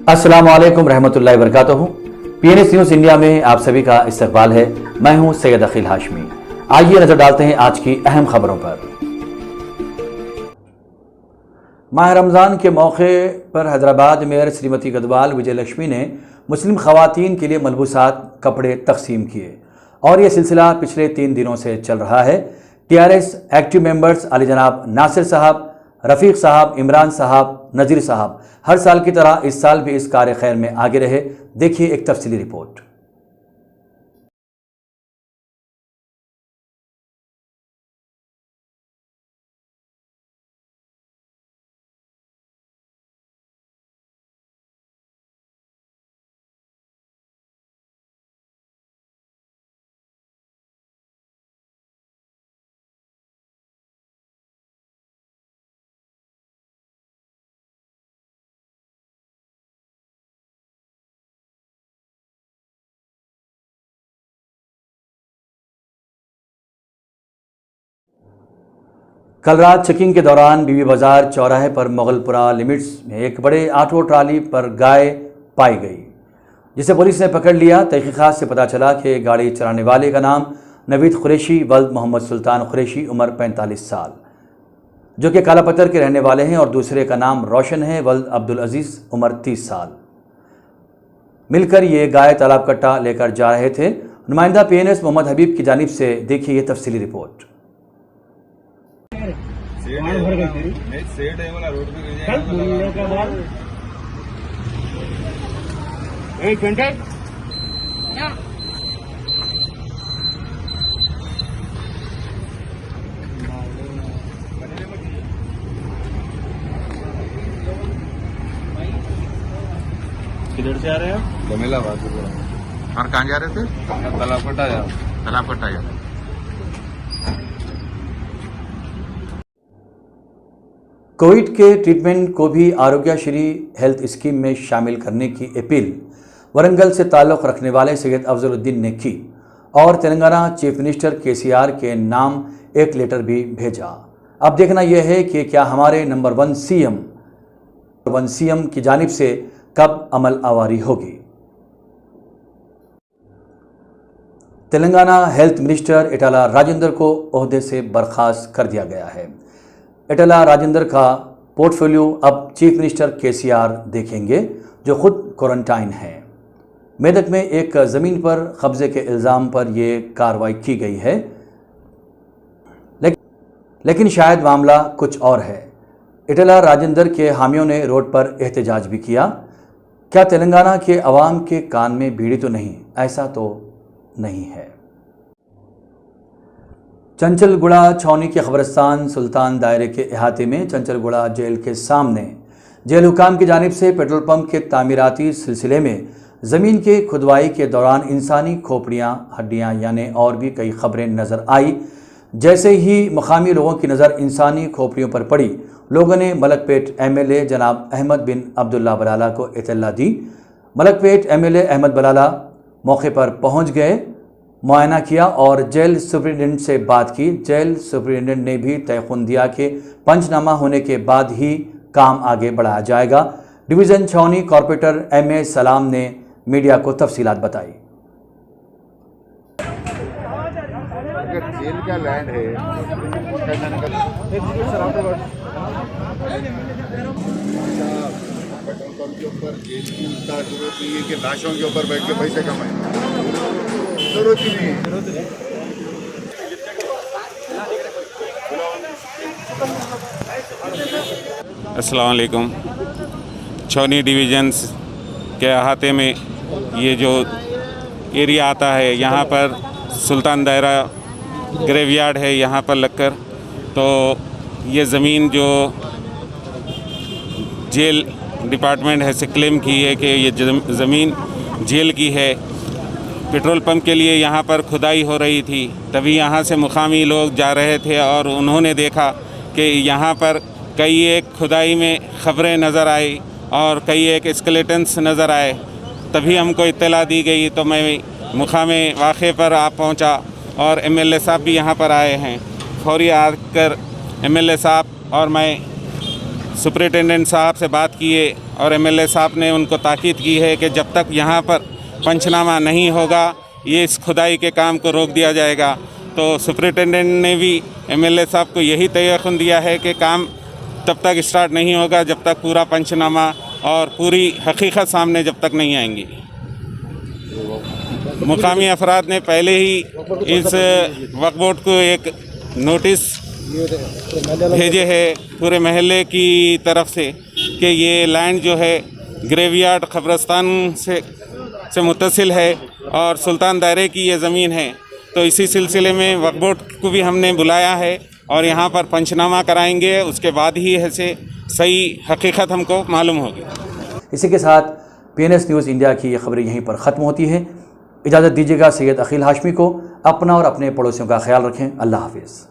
अस्सलाम वालेकुम रहमतुल्लाहि व बरकातहू। PNS न्यूज़ इंडिया में आप सभी का इस्तकबाल है। मैं हूं सैयद अखिल हाशमी। आइए नजर डालते हैं आज की अहम खबरों पर। माह रमज़ान के मौके पर हैदराबाद मेयर श्रीमती गदवाल विजय लक्ष्मी ने मुस्लिम खवातीन के लिए मलबूसात कपड़े तकसीम किए और यह सिलसिला पिछले 3 दिनों से चल रहा है। TRS एक्टिव मेंबर्स अली जनाब नासिर साहब, रफ़ीक साहब, इमरान साहब, नज़ीर साहब हर साल की तरह इस साल भी इस कार्य खैर में आगे रहे। देखिए एक तफसीली रिपोर्ट। कल रात चेकिंग के दौरान बीबी बाजार चौराहे पर मुगलपुरा लिमिट्स में एक बड़े ऑटो ट्राली पर गाय पाई गई, जिसे पुलिस ने पकड़ लिया। तहकीकात से पता चला कि गाड़ी चलाने वाले का नाम नवीद कुरैशी वल्द मोहम्मद सुल्तान कुरैशी उम्र 45 साल, जो कि कालापत्थर के रहने वाले हैं, और दूसरे का नाम रोशन है वल्द अब्दुल अजीज़ उम्र 30 साल। मिलकर ये गाय तालाब कट्टा लेकर जा रहे थे। नुमाइंदा PNS मोहम्मद हबीब की जानिब से देखिए ये तफसीली रिपोर्ट। किधर से आ रहे हैं? जमीलाबाद। और कहाँ जा रहे थे? तालाब कट्टा जा तालाब कट्टा जा रहे। कोविड के ट्रीटमेंट को भी आरोग्यश्री हेल्थ स्कीम में शामिल करने की अपील वरंगल से ताल्लुक़ रखने वाले सैयद अफजलुद्दीन ने की और तेलंगाना चीफ मिनिस्टर KCR के नाम एक लेटर भी भेजा। अब देखना यह है कि क्या हमारे नंबर 1 CM की जानिब से कब अमल आवारी होगी। तेलंगाना हेल्थ मिनिस्टर इटाला राजेंद्र को ओहदे से बर्खास्त कर दिया गया है। इटाला राजेंद्र का पोर्टफोलियो अब चीफ मिनिस्टर KCR देखेंगे, जो खुद क्वारंटाइन हैं। मेदक में एक ज़मीन पर कब्ज़े के इल्ज़ाम पर यह कार्रवाई की गई है, लेकिन शायद मामला कुछ और है। इटाला राजेंद्र के हामियों ने रोड पर एहतजाज भी किया। क्या तेलंगाना के अवाम के कान में बीड़ी तो नहीं? ऐसा तो नहीं है। चंचलगुड़ा छावनी के कब्रिस्तान सुल्तान दायरे के अहाते में चंचलगुड़ा जेल के सामने जेल हुकाम की जानिब से पेट्रोल पंप के तामीराती सिलसिले में ज़मीन के खुदवाई के दौरान इंसानी खोपड़ियाँ, हड्डियाँ यानी और भी कई खबरें नज़र आई। जैसे ही मकामी लोगों की नज़र इंसानी खोपड़ियों पर पड़ी, लोगों ने मलकपेट MLA जनाब अहमद बिन अब्दुल्ला बलाला को इत्तला दी। मलकपेट MLA अहमद बलाला मौके पर पहुंच गए, मुआयना किया और जेल सुपरिटेंडेंट से बात की। जेल सुपरिटेंडेंट ने भी तयखुन दिया कि पंचनामा होने के बाद ही काम आगे बढ़ाया जाएगा। डिवीज़न छावनी कॉर्पोरेटर MA सलाम ने मीडिया को तफसीलात बताई। जेल का लैंड है, पेट्रोल पंप के ऊपर जेल की उसका जरूरत नहीं है कि लाशों के ऊपर बैठ के पैसे कमाएं, जरूरत ही नहीं है। अस्सलाम वालेकुम। छावनी डिवीजन्स के अहाते में ये जो एरिया आता है, यहाँ पर सुल्तान दायरा ग्रेवयार्ड है। यहाँ पर लगकर तो ये ज़मीन जो जेल डिपार्टमेंट है से क्लेम की है कि ये ज़मीन जेल की है। पेट्रोल पंप के लिए यहाँ पर खुदाई हो रही थी, तभी यहाँ से मुकामी लोग जा रहे थे और उन्होंने देखा कि यहाँ पर कई एक खुदाई में खबरें नज़र आई और कई एक स्केलेटन्स नज़र आए। तभी हमको इत्तला दी गई तो मैं मुकामी वाक़े पर आ पहुँचा और MLA साहब भी यहाँ पर आए हैं। फौरी आकर MLA साहब और मैं सुपरिटेंडेंट साहब से बात किए और एमएलए साहब ने उनको ताकीद की है कि जब तक यहाँ पर पंचनामा नहीं होगा ये इस खुदाई के काम को रोक दिया जाएगा। तो सुपरिटेंडेंट ने भी एमएलए साहब को यही तयक़ुन दिया है कि काम तब तक स्टार्ट नहीं होगा जब तक पूरा पंचनामा और पूरी हकीकत सामने जब तक नहीं आएंगी। मुकामी अफराद ने पहले ही इस वक्फ बोर्ड को एक नोटिस भेजे है पूरे महल्ले की तरफ से कि ये लैंड जो है ग्रेवयार्ड कब्रिस्तान से मुत्तसिल है और सुल्तान दायरे की ये ज़मीन है। तो इसी सिलसिले में वक्फ बोर्ड को भी हमने बुलाया है और यहाँ पर पंचनामा कराएंगे, उसके बाद ही ऐसे सही हकीकत हमको मालूम होगी। इसी के साथ PNS न्यूज़ इंडिया की ये खबरें यहीं पर ख़त्म होती है। इजाज़त दीजिएगा। सैयद अकील हाशमी को। अपना और अपने पड़ोसियों का ख्याल रखें। अल्लाह हाफिज़।